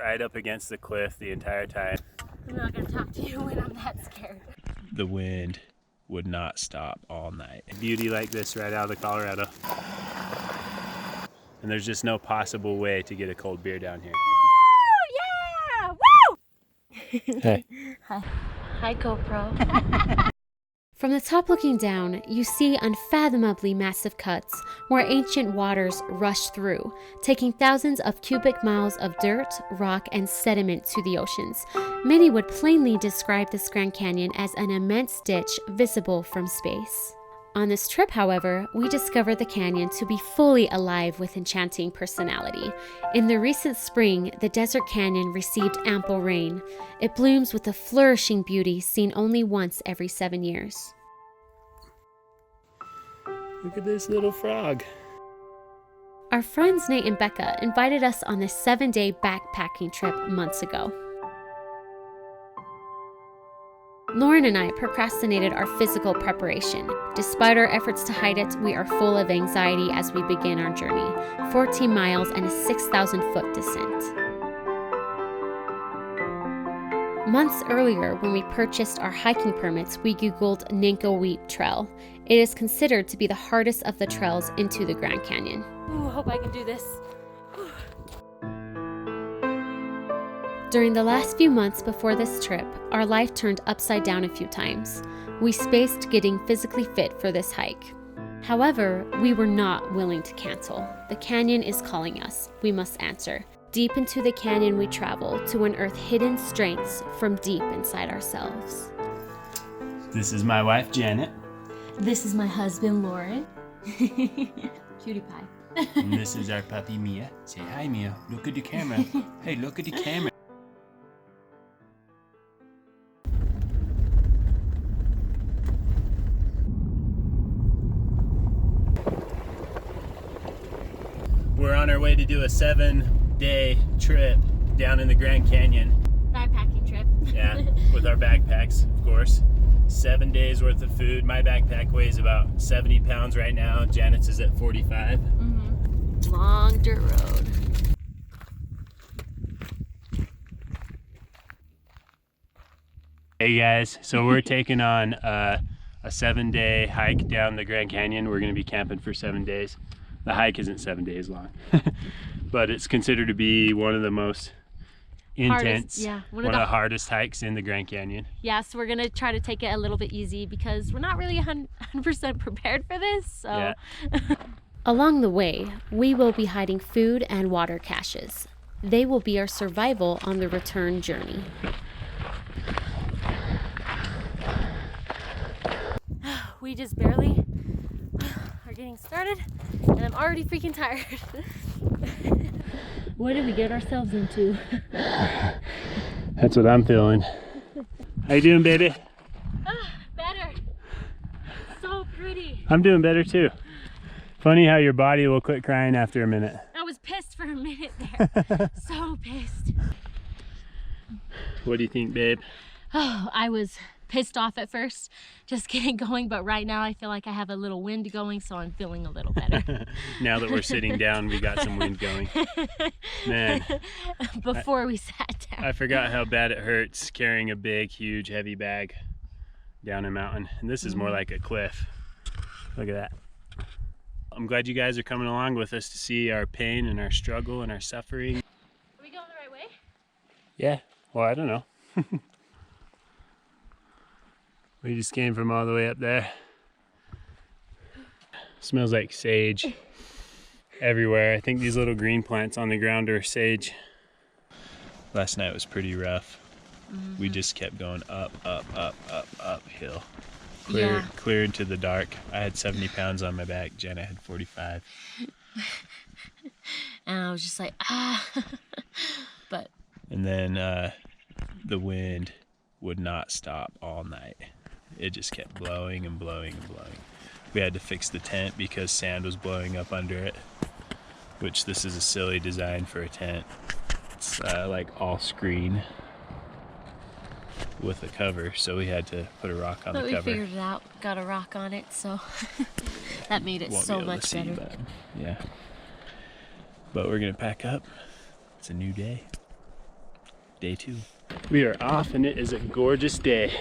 right up against the cliff the entire time. I'm not gonna talk to you when I'm that scared. The wind would not stop all night. Beauty like this right out of Colorado. And there's just no possible way to get a cold beer down here. Woo! Yeah! Woo! Hey. Hi. Hi, GoPro. From the top looking down, you see unfathomably massive cuts where ancient waters rush through, taking thousands of cubic miles of dirt, rock, and sediment to the oceans. Many would plainly describe this Grand Canyon as an immense ditch visible from space. On this trip, however, we discovered the canyon to be fully alive with enchanting personality. In the recent spring, the desert canyon received ample rain. It blooms with a flourishing beauty seen only once every 7 years. Look at this little frog. Our friends Nate and Becca invited us on this 7-day backpacking trip months ago. Lauren and I procrastinated our physical preparation. Despite our efforts to hide it, we are full of anxiety as we begin our journey, 14 miles and a 6,000-foot descent. Months earlier, when we purchased our hiking permits, we Googled Nankoweap Trail. It is considered to be the hardest of the trails into the Grand Canyon. Ooh, hope I can do this. During the last few months before this trip, our life turned upside down a few times. We spaced getting physically fit for this hike. However, we were not willing to cancel. The canyon is calling us. We must answer. Deep into the canyon we travel to unearth hidden strengths from deep inside ourselves. This is my wife, Janet. This is my husband, Lauren. Cutie pie. And this is our puppy, Mia. Say hi, Mia. Look at the camera. Hey, look at the camera. We're on our way to do a 7-day trip down in the Grand Canyon. Backpacking trip. Yeah, with our backpacks, of course. 7 days worth of food. My backpack weighs about 70 pounds right now. Janet's is at 45. Mm-hmm. Long dirt road. Hey guys, so we're taking on a 7-day hike down the Grand Canyon. We're going to be camping for 7 days. The hike isn't 7 days long, but it's considered to be one of the most intense, one of the hardest hikes in the Grand Canyon. Yeah, so we're gonna try to take it a little bit easy because we're not really 100% prepared for this. So. Yeah. Along the way, we will be hiding food and water caches. They will be our survival on the return journey. We just barely are getting started, and I'm already freaking tired. What did we get ourselves into? That's what I'm feeling. How you doing, baby? Better. So pretty. I'm doing better too. Funny how your body will quit crying after a minute. I was pissed for a minute there. So pissed. What do you think, babe? Oh, I was pissed off at first, just getting going, but right now I feel like I have a little wind going, so I'm feeling a little better. Now that we're sitting down, we got some wind going. Man. Before we sat down. I forgot how bad it hurts carrying a big, huge, heavy bag down a mountain. And this is more like a cliff. Look at that. I'm glad you guys are coming along with us to see our pain and our struggle and our suffering. Are we going the right way? Yeah, well, I don't know. We just came from all the way up there. Smells like sage everywhere. I think these little green plants on the ground are sage. Last night was pretty rough. Mm-hmm. We just kept going up, uphill. Clear into the dark. I had 70 pounds on my back. Jenna had 45. And I was just like, ah. But. And then the wind would not stop all night. It just kept blowing and blowing and blowing. We had to fix the tent because sand was blowing up under it, which this is a silly design for a tent. It's like all screen with a cover, so we had to put a rock on the cover. But we figured it out, got a rock on it, so that made it so much better. But we're gonna pack up. It's a new day. Day 2. We are off and it is a gorgeous day.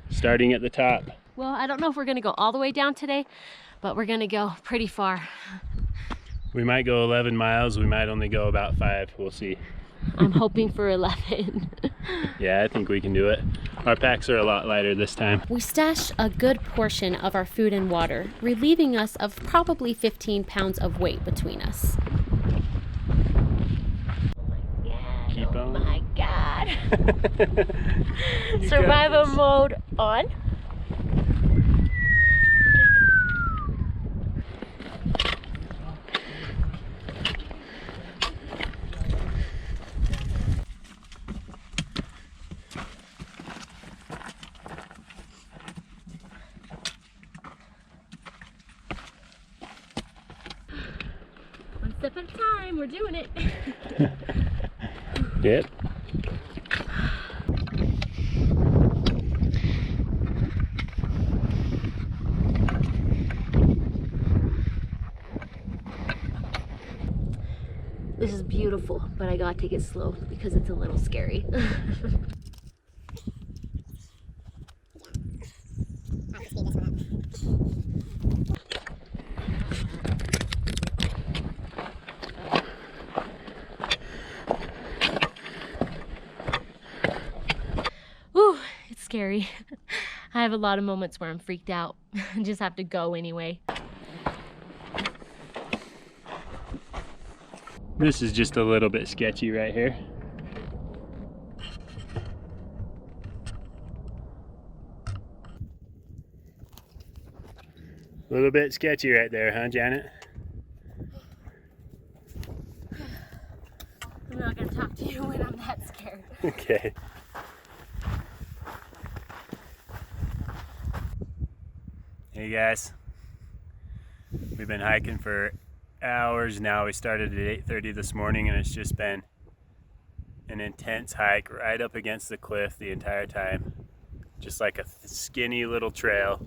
Starting at the top. Well, I don't know if we're gonna go all the way down today, but we're gonna go pretty far. We might go 11 miles, we might only go about 5, we'll see. I'm hoping for 11. Yeah, I think we can do it. Our packs are a lot lighter this time. We stashed a good portion of our food and water, relieving us of probably 15 pounds of weight between us. Keep on. Oh my God. You Survival got this. mode on. One step at a time, we're doing it. Yep. This is beautiful, but I gotta take it slow because it's a little scary. Ooh, it's scary. I have a lot of moments where I'm freaked out. I just have to go anyway. This is just a little bit sketchy right here. A little bit sketchy right there, huh, Janet? I'm not gonna talk to you when I'm that scared. Okay. Hey guys. We've been hiking for hours now. We started at 8:30 this morning and it's just been an intense hike right up against the cliff the entire time. Just like a skinny little trail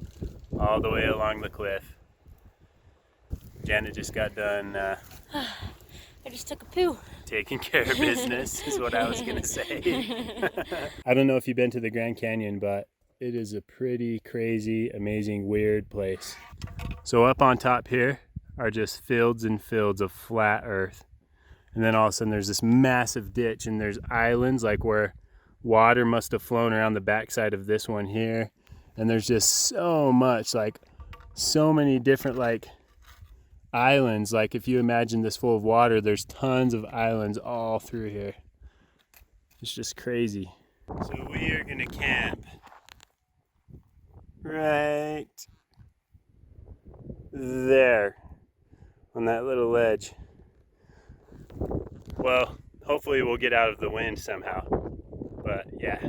all the way along the cliff. Janet just got done I just took a poo. taking care of business is what I was gonna say. I don't know if you've been to the Grand Canyon, but it is a pretty crazy, amazing, weird place. So up on top here are just fields and fields of flat earth. And then all of a sudden there's this massive ditch and there's islands like where water must have flown around the backside of this one here. And there's just so much, like so many different like islands. Like if you imagine this full of water, there's tons of islands all through here. It's just crazy. So we are gonna camp right there on that little ledge. Well, hopefully we'll get out of the wind somehow. But yeah,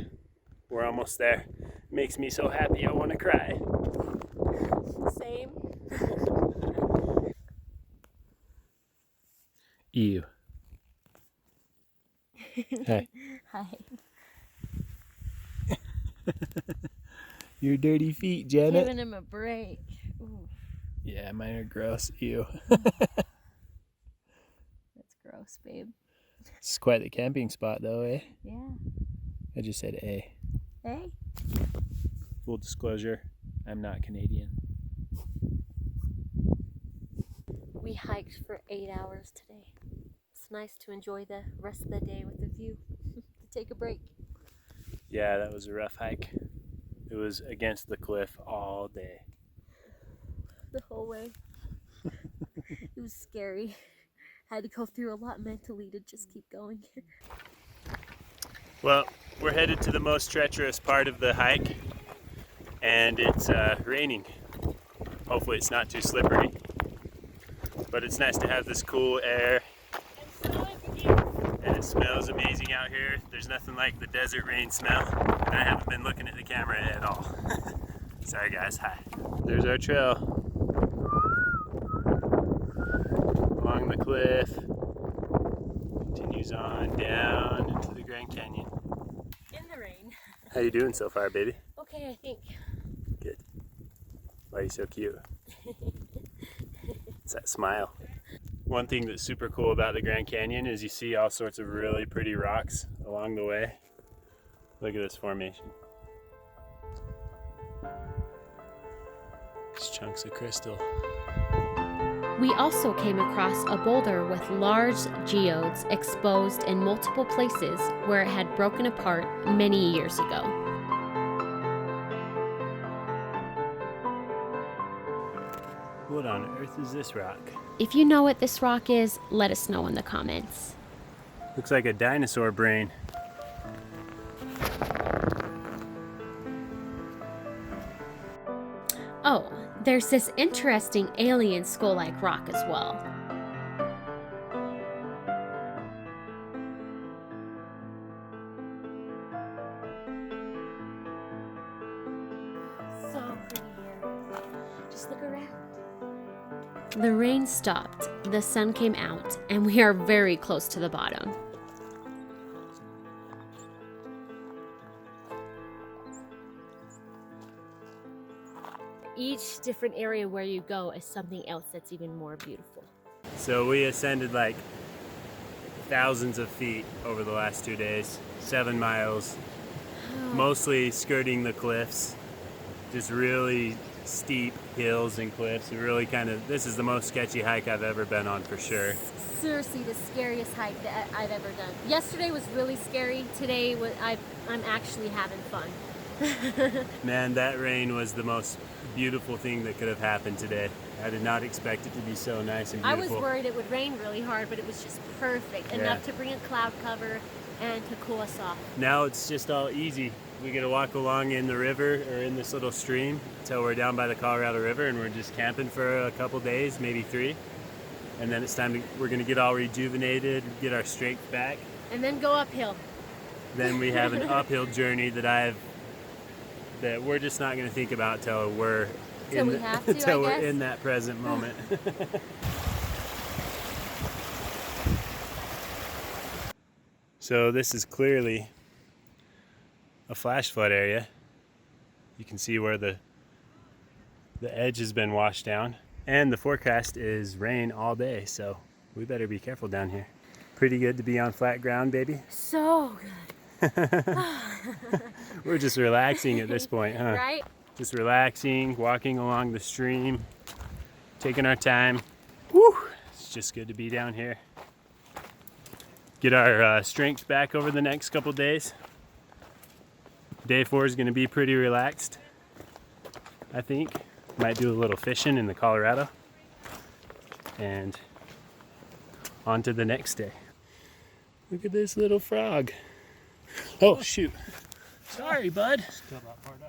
we're almost there. It makes me so happy I want to cry. Same. Ew. Hey. Hi. Your dirty feet, Janet. Giving him a break. Ooh, Yeah, mine are gross. Ew. that's gross, babe. It's quite the camping spot though, eh? Yeah. I just said eh. Hey. Full disclosure, I'm not Canadian. We hiked for 8 hours today. It's nice to enjoy the rest of the day with the view, to take a break. Yeah, that was a rough hike. It was against the cliff all day. The whole way. It was scary. I had to go through a lot mentally to just keep going. Well, we're headed to the most treacherous part of the hike, and it's raining. Hopefully it's not too slippery. But it's nice to have this cool air. And it smells amazing out here. There's nothing like the desert rain smell. And I haven't been looking at the camera at all. Sorry guys, hi. There's our trail. Along the cliff. Continues on down into the Grand Canyon. In the rain. How you doing so far, baby? Okay, I think. Good. Why are you so cute? It's that smile. One thing that's super cool about the Grand Canyon is you see all sorts of really pretty rocks along the way. Look at this formation. These chunks of crystal. We also came across a boulder with large geodes exposed in multiple places where it had broken apart many years ago. What on earth is this rock? If you know what this rock is, let us know in the comments. Looks like a dinosaur brain. Oh, there's this interesting alien skull-like rock as well. So pretty here. Just look around. The rain stopped, the sun came out, and we are very close to the bottom. Each different area where you go is something else that's even more beautiful. So we ascended like thousands of feet over the last 2 days, 7 miles, mostly skirting the cliffs, just really steep hills and cliffs. And really this is the most sketchy hike I've ever been on for sure. Seriously, the scariest hike that I've ever done. Yesterday was really scary. Today I'm actually having fun. Man, that rain was the most beautiful thing that could have happened today. I did not expect it to be so nice and beautiful. I was worried it would rain really hard, but it was just perfect. Enough to bring a cloud cover and to cool us off. Now it's just all easy. We get to walk along in the river or in this little stream until we're down by the Colorado River, and we're just camping for a couple days, maybe 3. And then it's time we're gonna get all rejuvenated, get our strength back. And then go uphill. Then we have an uphill journey that we're just not gonna think about till we're in that present moment. So this is clearly a flash flood area. You can see where the edge has been washed down, and the forecast is rain all day, so we better be careful down here. Pretty good to be on flat ground, baby. So good. We're just relaxing at this point, huh? Right? Just relaxing, walking along the stream, taking our time. Woo! It's just good to be down here. Get our strength back over the next couple days. Day 4 is going to be pretty relaxed, I think. Might do a little fishing in the Colorado. And on to the next day. Look at this little frog. Oh, shoot. Sorry, bud.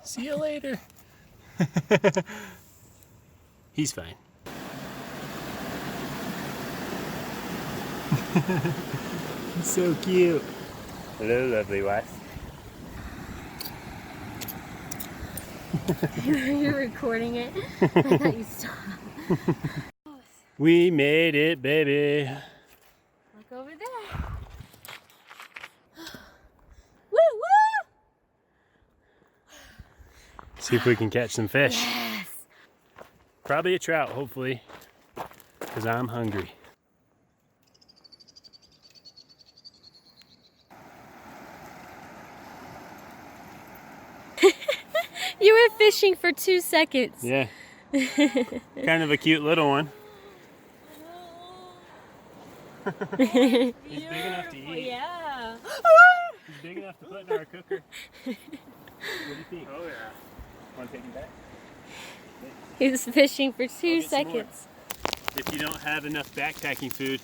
See you later. He's fine. He's so cute. Hello, lovely wife. You're recording it? I thought you stopped. We made it, baby. Look over there. Woo woo! See if we can catch some fish. Yes. Probably a trout, hopefully, because I'm hungry. You were fishing for 2 seconds. Yeah. Kind of a cute little one. He's big enough to eat. Yeah. He's big enough to put in our cooker. What do you think? Oh yeah. Want to take him back? He was fishing for 2 get some more. seconds. If you don't have enough backpacking food,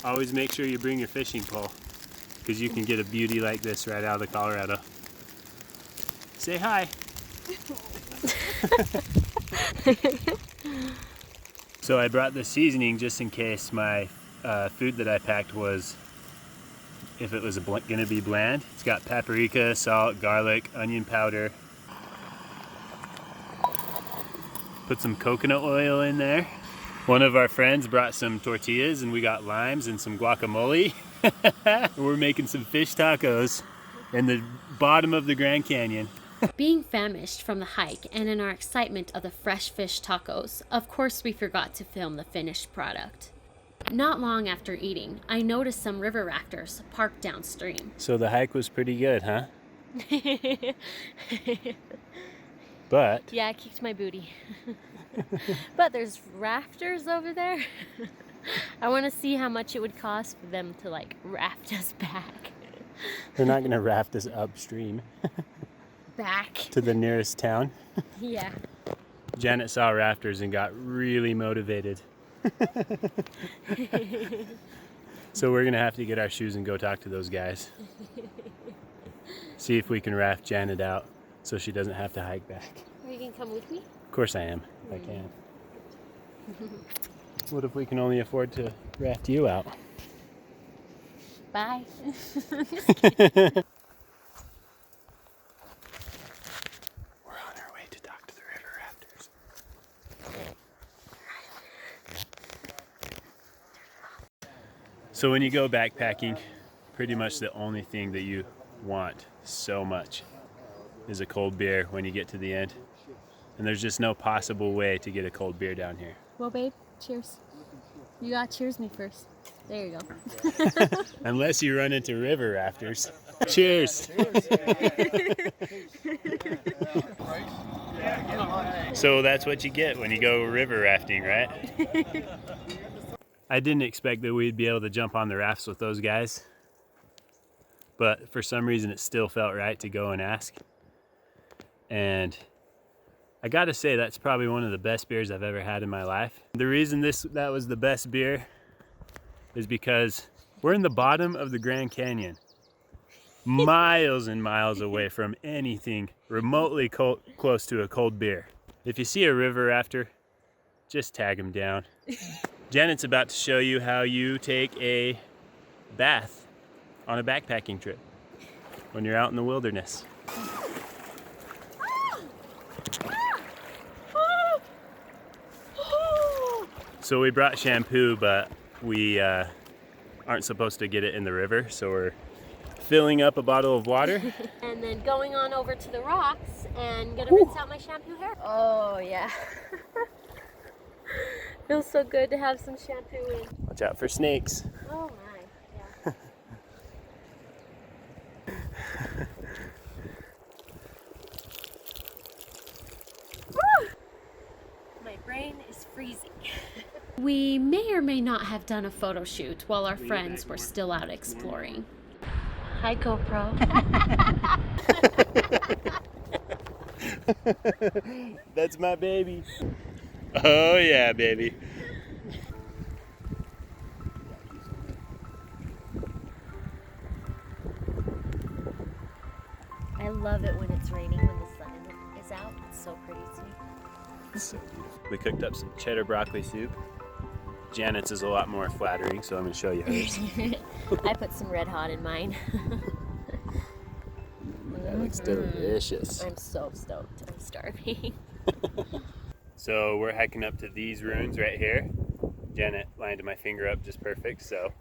always make sure you bring your fishing pole, because you can get a beauty like this right out of the Colorado. Say hi. So I brought the seasoning just in case my food that I packed if it was going to be bland. It's got paprika, salt, garlic, onion powder. Put some coconut oil in there. One of our friends brought some tortillas, and we got limes and some guacamole. We're making some fish tacos in the bottom of the Grand Canyon. Being famished from the hike and in our excitement of the fresh fish tacos, of course we forgot to film the finished product. Not long after eating, I noticed some river rafters parked downstream. So the hike was pretty good, huh? But Yeah, it kicked my booty. But there's rafters over there. I want to see how much it would cost for them to like raft us back. they're not gonna raft us upstream Back. to the nearest town. Yeah. Janet saw rafters and got really motivated. So we're gonna have to get our shoes and go talk to those guys. See if we can raft Janet out so she doesn't have to hike back. You can come with me? Of course I am, if I can. What if we can only afford to raft you out? Bye. We're on our way to talk to the river rafters. So when you go backpacking, pretty much the only thing that you want so much is a cold beer when you get to the end. And there's just no possible way to get a cold beer down here. Well, babe, cheers. You gotta cheers me first. There you go. Unless you run into river rafters. Cheers. So that's what you get when you go river rafting, right? I didn't expect that we'd be able to jump on the rafts with those guys, but for some reason it still felt right to go and ask. And I gotta say, that's probably one of the best beers I've ever had in my life. The reason that was the best beer is because we're in the bottom of the Grand Canyon, miles and miles away from anything remotely close to a cold beer. If you see a river rafter, just tag them down. Janet's about to show you how you take a bath on a backpacking trip when you're out in the wilderness. So we brought shampoo, but we aren't supposed to get it in the river, so we're filling up a bottle of water. And then going on over to the rocks and gonna rinse out my shampoo hair. Oh yeah. Feels so good to have some shampoo in. Watch out for snakes. Oh my, yeah. My brain is freezing. We may or may not have done a photo shoot while our friends were still out exploring. Hi, GoPro. That's my baby. Oh yeah, baby. I love it when it's raining, when the sun is out. It's so pretty to me. It's so beautiful. We cooked up some cheddar broccoli soup. Janet's is a lot more flattering, so I'm gonna show you hers. I put some Red Hot in mine. That looks delicious. I'm so stoked. I'm starving. So we're hiking up to these ruins right here. Janet lined my finger up just perfect, so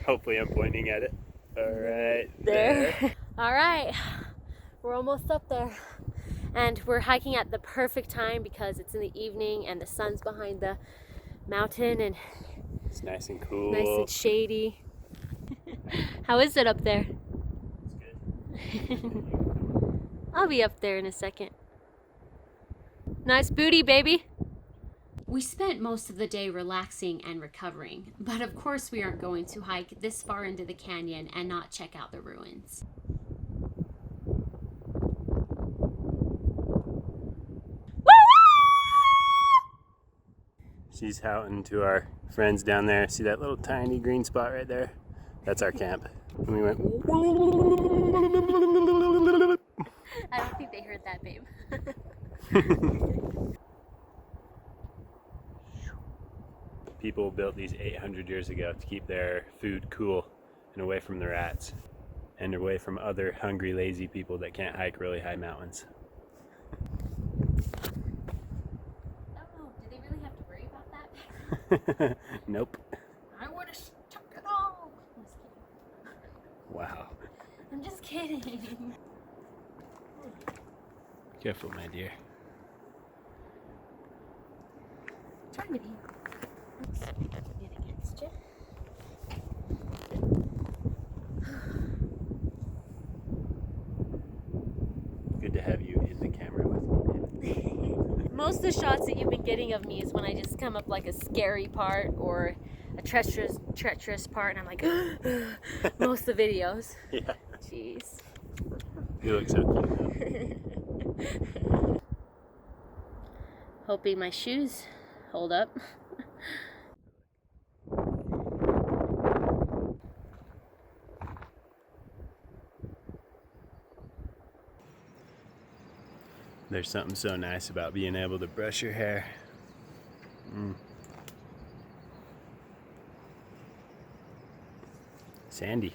hopefully I'm pointing at it. All right, there. All right, we're almost up there. And we're hiking at the perfect time because it's in the evening and the sun's behind the mountain and It's nice and cool. nice and shady. How is it up there? It's good. I'll be up there in a second. Nice booty, baby. We spent most of the day relaxing and recovering, but of course we aren't going to hike this far into the canyon and not check out the ruins. She's shouting to our friends down there. See that little tiny green spot right there? That's our camp. And we went. I don't think they heard that, babe. People built these 800 years ago to keep their food cool and away from the rats and away from other hungry, lazy people that can't hike really high mountains. Oh, did they really have to worry about that? Nope. I would have stuck it all. I'm just kidding. Wow. I'm just kidding. Careful, my dear. Trying to be. Get against you. Good to have you in the camera with me. Most of the shots that you've been getting of me is when I just come up like a scary part or a treacherous part, and I'm like, most of the videos. Yeah. Jeez. You look so cute though. Hoping my shoes hold up. There's something so nice about being able to brush your hair. Sandy.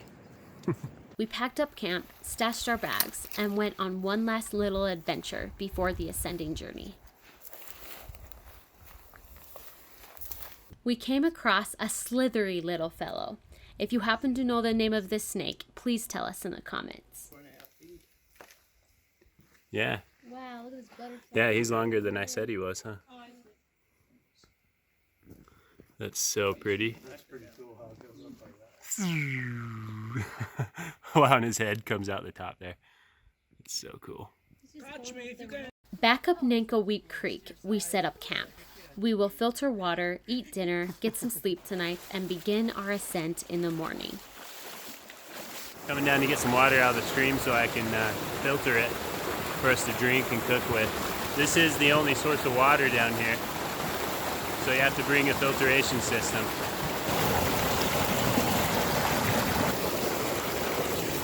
We packed up camp, stashed our bags, and went on one last little adventure before the ascending journey. We came across a slithery little fellow. If you happen to know the name of this snake, please tell us in the comments. Yeah. Wow, look at this butterfly. Yeah, he's longer than I said he was, huh? That's so pretty. That's pretty cool how it goes up like that. Wow, and his head comes out the top there. It's so cool. Back up Nankoweap Creek, we set up camp. We will filter water, eat dinner, get some sleep tonight, and begin our ascent in the morning. Coming down to get some water out of the stream so I can filter it for us to drink and cook with. This is the only source of water down here, so you have to bring a filtration system.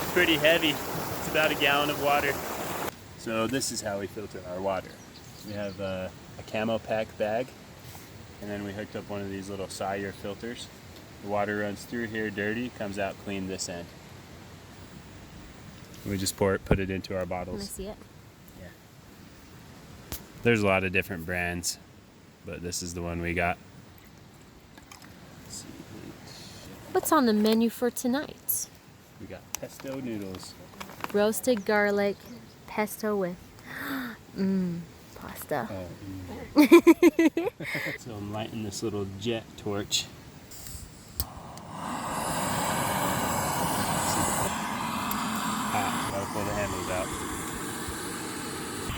It's pretty heavy. It's about a gallon of water. So this is how we filter our water. We have a camo pack bag, and then we hooked up one of these little Sawyer filters. The water runs through here dirty, comes out clean this end. We just put it into our bottles. Can I see it? Yeah. There's a lot of different brands, but this is the one we got. What's on the menu for tonight? We got pesto noodles. Roasted garlic, pesto with pasta. So I'm lighting this little jet torch. Gotta pull the handles out.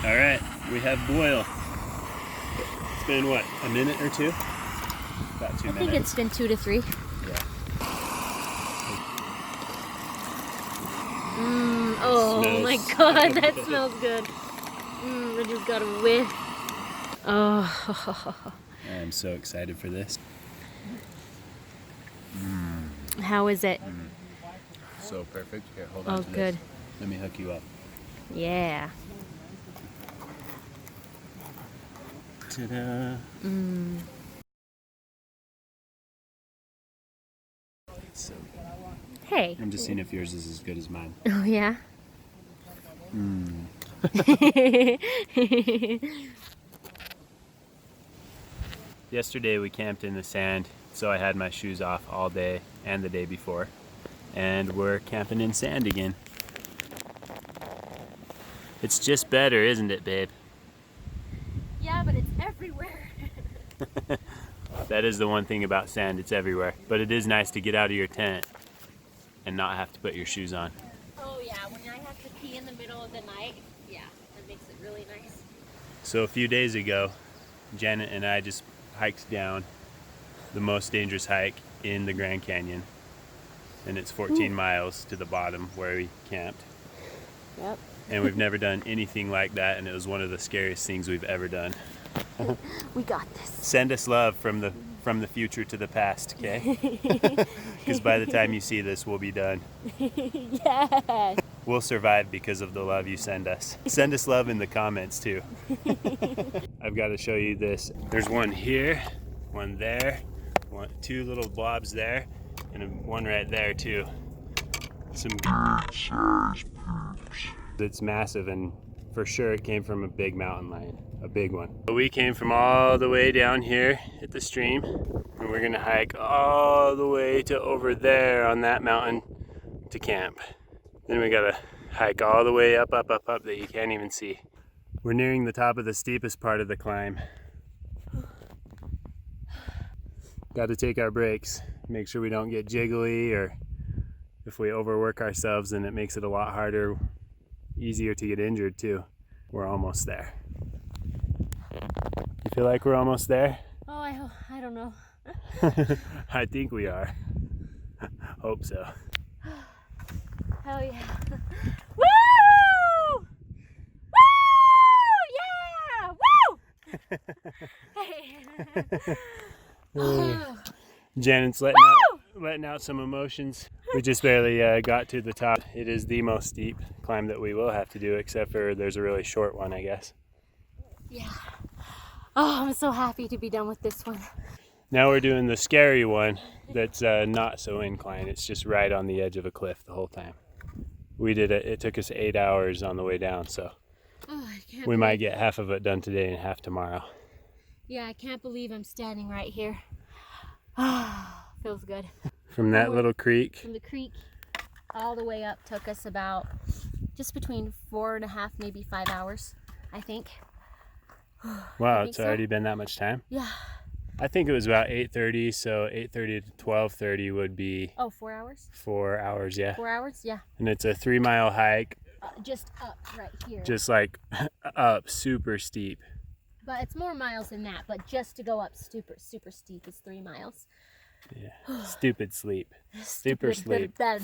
All right, we have boil. It's been what, a minute or two? About 2 minutes. I think it's been 2 to 3. Yeah. Oh Smells my god, that smells good. I just got a whiff. Oh. I'm so excited for this. How is it? So perfect. Here, hold on Oh, to good. this. Let me hook you up. Yeah. Ta-da. So, Hey. I'm just seeing if yours is as good as mine. Oh, yeah? Yesterday we camped in the sand, so I had my shoes off all day and the day before. And we're camping in sand again. It's just better, isn't it, babe? Yeah, but it's everywhere. That is the one thing about sand, it's everywhere. But it is nice to get out of your tent and not have to put your shoes on. Oh, yeah, when I have to pee in the middle of the night, yeah, that makes it really nice. So a few days ago, Janet and I just hiked down the most dangerous hike in the Grand Canyon. And it's 14 miles to the bottom where we camped. Yep. And we've never done anything like that, and it was one of the scariest things we've ever done. We got this. Send us love from the future to the past, okay? Because by the time you see this, we'll be done. Yes. We'll survive because of the love you send us. Send us love in the comments too. I've got to show you this. There's one here, one there, two little blobs there, and one right there too. Some good size poops. It's massive, and for sure it came from a big mountain lion, a big one. But we came from all the way down here at the stream, and we're gonna hike all the way to over there on that mountain to camp. Then we gotta hike all the way up that you can't even see. We're nearing the top of the steepest part of the climb. Got to take our breaks, make sure we don't get jiggly, or if we overwork ourselves, then it makes it a lot harder, easier to get injured too. We're almost there. You feel like we're almost there? Oh, I don't know. I think we are. Hope so. Hell yeah. Woo! Woo! Yeah! Woo! Hey. Janet's letting out some emotions. We just barely got to the top. It is the most steep climb that we will have to do, except for there's a really short one, I guess. Yeah. Oh, I'm so happy to be done with this one. Now we're doing the scary one that's not so inclined. It's just right on the edge of a cliff the whole time. We did it. It took us 8 hours on the way down, so we might get half of it done today and half tomorrow. Yeah, I can't believe I'm standing right here. Feels good. From that little creek. From the creek all the way up took us about just between 4.5, maybe 5 hours, I think. Wow, it's already been that much time? Yeah. I think it was about 8:30, so 8:30 to 12:30 would be... Oh, 4 hours? 4 hours, yeah. 4 hours, yeah. And it's a 3-mile hike. Just up right here. Just like up, super steep. But it's more miles than that, but just to go up super steep is 3 miles. Yeah, stupid sleep. Super sleep. Bed.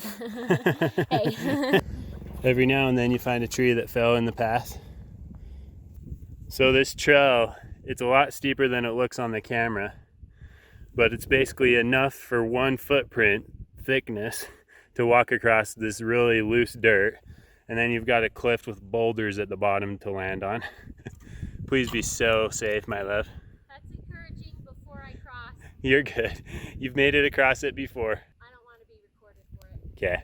Hey. Every now and then you find a tree that fell in the path. So this trail, it's a lot steeper than it looks on the camera, but it's basically enough for 1 footprint thickness to walk across this really loose dirt, and then you've got a cliff with boulders at the bottom to land on. Please be so safe, my love. That's encouraging before I cross. You're good. You've made it across it before. I don't want to be recorded for it. Okay.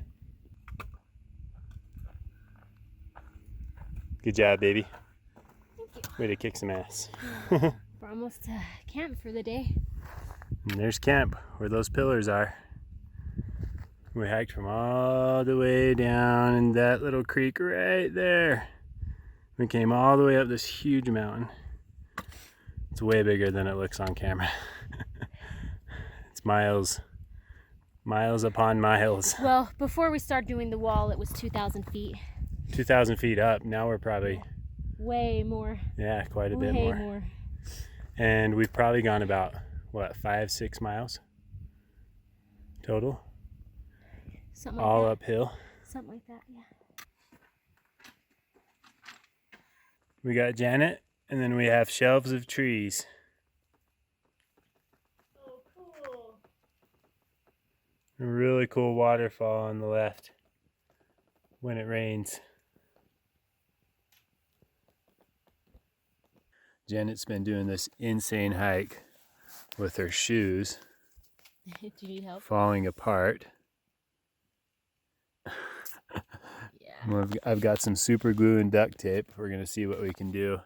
Good job, baby. Thank you. Way to kick some ass. We're almost to camp for the day. And there's camp, where those pillars are. We hiked from all the way down in that little creek right there. We came all the way up this huge mountain. It's way bigger than it looks on camera. It's miles upon miles. Well, before we started doing the wall, it was 2,000 feet. 2,000 feet up. Now we're probably... Way more. Yeah, quite a bit Way more. more. And we've probably gone about, what, 5-6 miles total? Something like All that. uphill. Something like that, yeah. We got Janet, and then we have shelves of trees. Oh, cool. A really cool waterfall on the left when it rains. Janet's been doing this insane hike with her shoes Do you need help? falling apart. Yeah. I've got some super glue and duct tape. We're gonna see what we can do.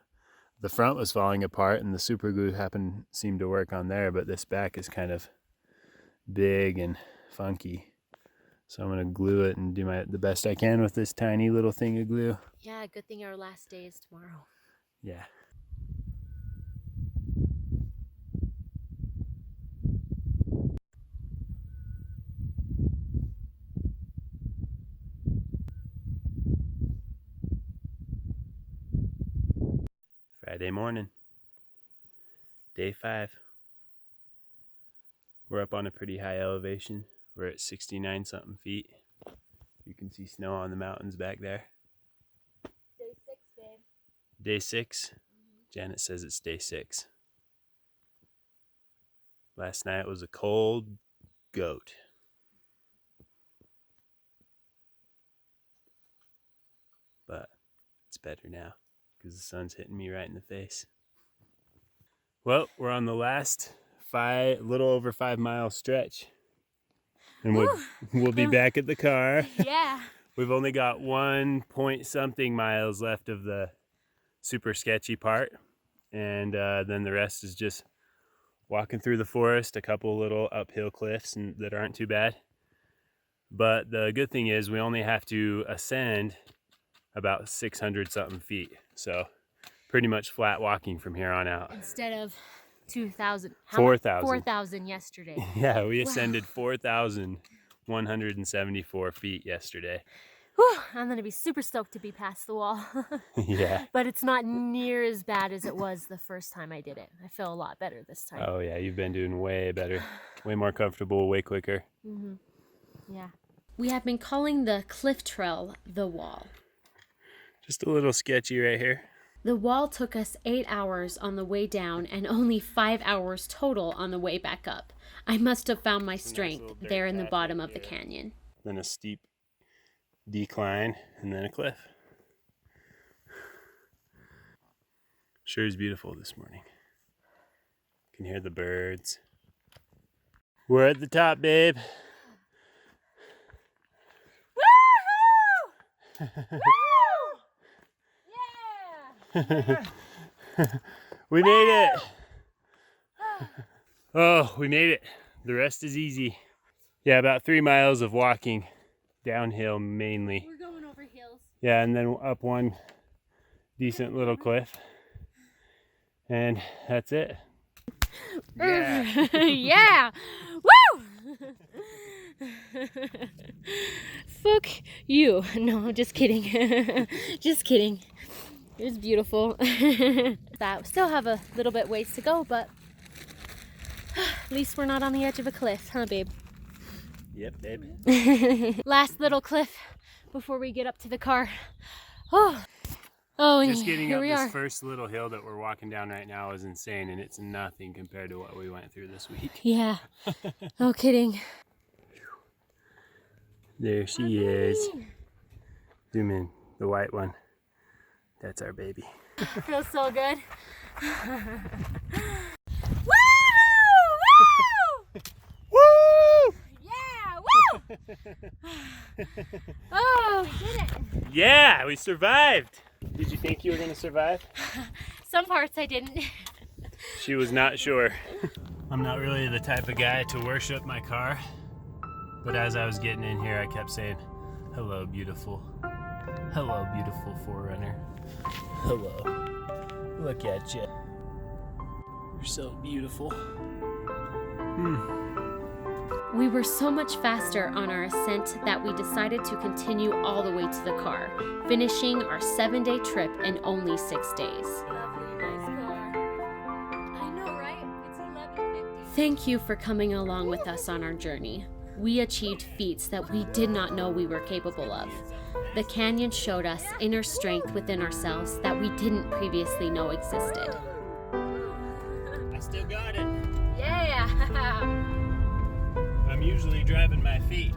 The front was falling apart and the super glue seemed to work on there, but this back is kind of big and funky. So I'm gonna glue it and do the best I can with this tiny little thing of glue. Yeah, good thing our last day is tomorrow. Yeah. Friday morning, day 5. We're up on a pretty high elevation. We're at 69 something feet. You can see snow on the mountains back there. Day 6, babe. Day 6? Janet says it's day 6. Last night was a cold goat. But it's better now, because the sun's hitting me right in the face. Well, we're on the last little over 5 mile stretch. And we'll be back at the car. Yeah. We've only got 1 point something miles left of the super sketchy part. And then the rest is just walking through the forest, a couple little uphill cliffs that aren't too bad. But the good thing is we only have to ascend about 600 something feet. So pretty much flat walking from here on out. Instead of 2,000. 4,000. 4,000 yesterday. Yeah, we ascended 4,174 feet yesterday. Whew, I'm gonna be super stoked to be past the wall. Yeah. But it's not near as bad as it was the first time I did it. I feel a lot better this time. Oh yeah, you've been doing way better. Way more comfortable, way quicker. Yeah. We have been calling the cliff trail the wall. Just a little sketchy right here. The wall took us 8 hours on the way down and only 5 hours total on the way back up. I must have found my strength there in the bottom of the canyon. Then a steep decline and then a cliff. Sure is beautiful this morning. You can hear the birds. We're at the top, babe. Woohoo! Yeah! We made it! Oh, we made it. The rest is easy. Yeah, about 3 miles of walking downhill mainly. We're going over hills. Yeah, and then up one decent little cliff. And that's it. Yeah. Yeah! Woo! Fuck you. No, just kidding. Just kidding. It was beautiful. That we still have a little bit ways to go, but at least we're not on the edge of a cliff, huh, babe? Yep, babe. Last little cliff before we get up to the car. Oh, Just getting here up we this are. first little hill that we're walking down right now is insane, and it's nothing compared to what we went through this week. Yeah. No kidding. There she is. Zoom in, the white one. That's our baby. Feels so good. Woo! Woo! Woo! Yeah! Woo! Oh, we did it. Yeah, we survived. Did you think you were gonna survive? Some parts I didn't. She was not sure. I'm not really the type of guy to worship my car, but as I was getting in here, I kept saying, hello, beautiful. Hello, beautiful Forerunner. Hello. Look at you. You're so beautiful. We were so much faster on our ascent that we decided to continue all the way to the car, finishing our 7-day trip in only 6 days. Lovely, nice car. I know, right? It's 11:50. Thank you for coming along with us on our journey. We achieved feats that we did not know we were capable of. The canyon showed us inner strength within ourselves that we didn't previously know existed. I still got it. Yeah. I'm usually driving my feet.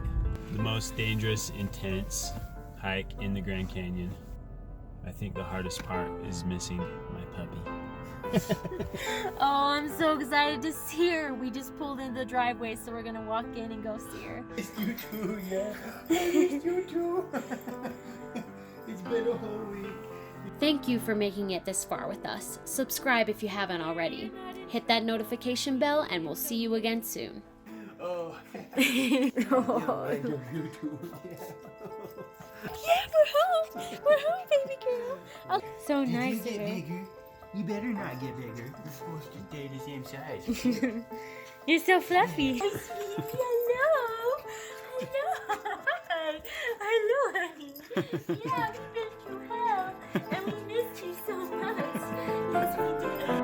The most dangerous, intense hike in the Grand Canyon. I think the hardest part is missing my puppy. Oh, I'm so excited to see her. We just pulled into the driveway, so we're gonna walk in and go see her. It's you too, yeah. It's you too. It's been a whole week. Thank you for making it this far with us. Subscribe if you haven't already. Hit that notification bell and we'll see you again soon. Oh. I love you too. Yeah, we're home. We're home, baby girl. Oh, so nice of Did you get her. bigger? You better not get bigger. You're supposed to stay the same size. You're so fluffy. Hi, sweetie. Hello. Hello. Hello, honey. Yeah, we missed you, huh? And we missed you so much. Yes, we did.